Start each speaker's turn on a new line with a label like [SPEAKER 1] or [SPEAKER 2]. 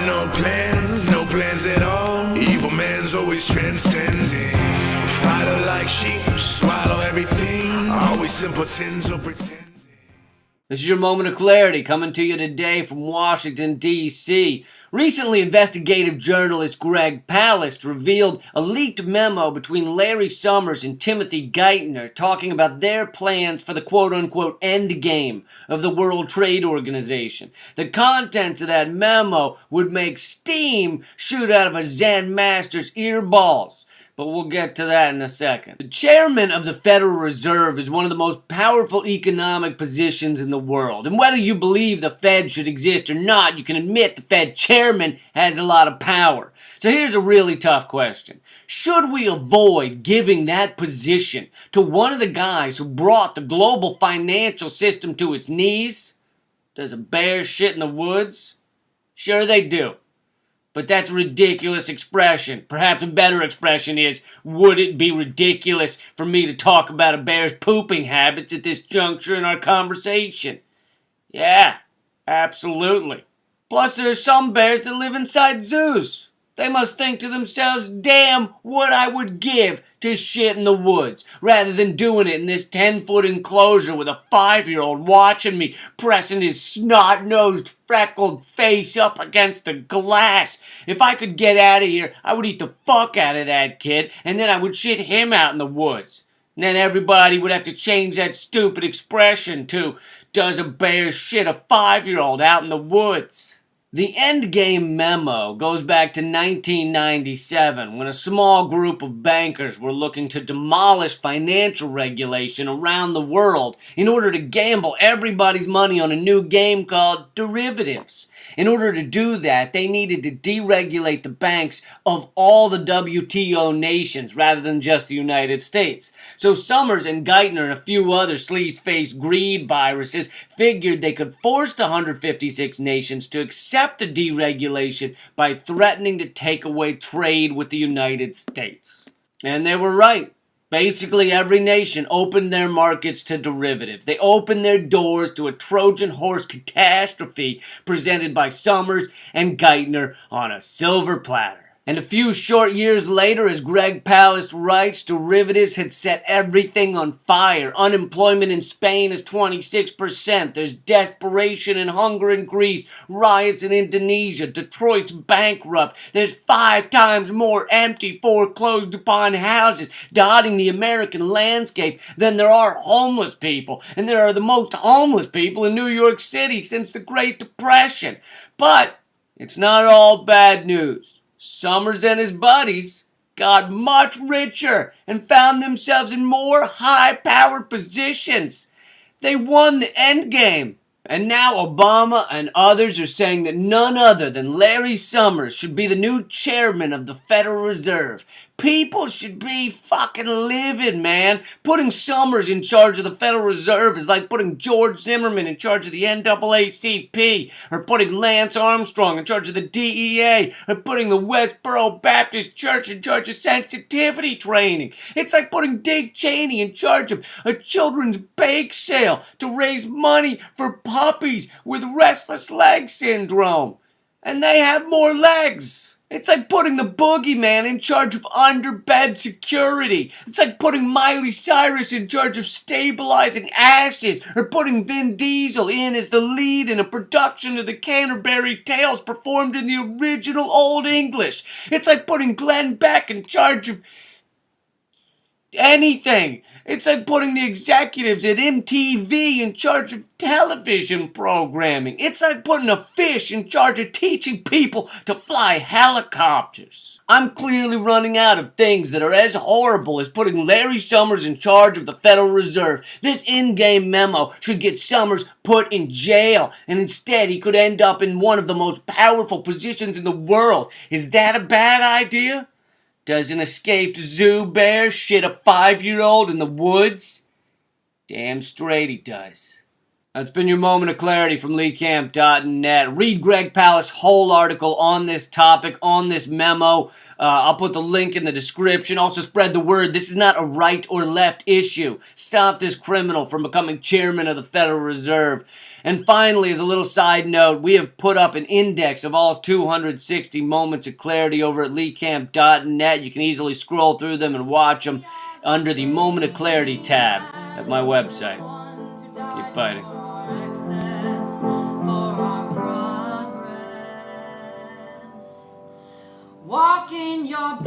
[SPEAKER 1] no plans at all. Evil man's always transcending. Fighter like sheep, swallow everything. Always simpletons or pretending.
[SPEAKER 2] This is your moment of clarity coming to you today from Washington, D.C. Recently, investigative journalist Greg Palast revealed a leaked memo between Larry Summers and Timothy Geithner talking about their plans for the quote-unquote endgame of the World Trade Organization. The contents of that memo would make steam shoot out of a Zen master's earballs. But we'll get to that in a second. The chairman of the Federal Reserve is one of the most powerful economic positions in the world. And whether you believe the Fed should exist or not, you can admit the Fed chairman has a lot of power. So here's a really tough question. Should we avoid giving that position to one of the guys who brought the global financial system to its knees? Does a bear shit in the woods? Sure they do. But that's a ridiculous expression. Perhaps a better expression is, would it be ridiculous for me to talk about a bear's pooping habits at this juncture in our conversation? Yeah, absolutely. Plus, there are some bears that live inside zoos. They must think to themselves, damn, what I would give to shit in the woods, rather than doing it in this 10-foot enclosure with a 5-year-old watching me pressing his snot-nosed, freckled face up against the glass. If I could get out of here, I would eat the fuck out of that kid, and then I would shit him out in the woods. And then everybody would have to change that stupid expression to, does a bear shit a 5-year-old out in the woods? The Endgame memo goes back to 1997 when a small group of bankers were looking to demolish financial regulation around the world in order to gamble everybody's money on a new game called derivatives. In order to do that, they needed to deregulate the banks of all the WTO nations rather than just the United States. So Summers and Geithner and a few other sleaze-faced greed viruses figured they could force the 156 nations to accept the deregulation by threatening to take away trade with the United States. And they were right. Basically, every nation opened their markets to derivatives. They opened their doors to a Trojan horse catastrophe presented by Summers and Geithner on a silver platter. And a few short years later, as Greg Palast writes, derivatives had set everything on fire. Unemployment in Spain is 26%. There's desperation and hunger in Greece. Riots in Indonesia. Detroit's bankrupt. There's 5 times more empty, foreclosed upon houses dotting the American landscape than there are homeless people. And there are the most homeless people in New York City since the Great Depression. But it's not all bad news. Summers and his buddies got much richer and found themselves in more high-powered positions. They won the endgame. And now Obama and others are saying that none other than Larry Summers should be the new chairman of the Federal Reserve. People should be fucking livid, man. Putting Summers in charge of the Federal Reserve is like putting George Zimmerman in charge of the NAACP, or putting Lance Armstrong in charge of the DEA, or putting the Westboro Baptist Church in charge of sensitivity training. It's like putting Dick Cheney in charge of a children's bake sale to raise money for puppies with restless leg syndrome. And they have more legs. It's like putting the boogeyman in charge of underbed security. It's like putting Miley Cyrus in charge of stabilizing asses, or putting Vin Diesel in as the lead in a production of the Canterbury Tales performed in the original Old English. It's like putting Glenn Beck in charge of anything. It's like putting the executives at MTV in charge of television programming. It's like putting a fish in charge of teaching people to fly helicopters. I'm clearly running out of things that are as horrible as putting Larry Summers in charge of the Federal Reserve. This in-game memo should get Summers put in jail, and instead he could end up in one of the most powerful positions in the world. Is that a bad idea? Does an escaped zoo bear shit a 5-year-old in the woods? Damn straight he does. That's been your moment of clarity from LeeCamp.net. Read Greg Palast's whole article on this topic, on this memo. I'll put the link in the description. Also spread the word. This is not a right or left issue. Stop this criminal from becoming chairman of the Federal Reserve. And finally, as a little side note, we have put up an index of all 260 moments of clarity over at leecamp.net. You can easily scroll through them and watch them under the Moment of Clarity tab at my website. Keep fighting.
[SPEAKER 3] Walk in your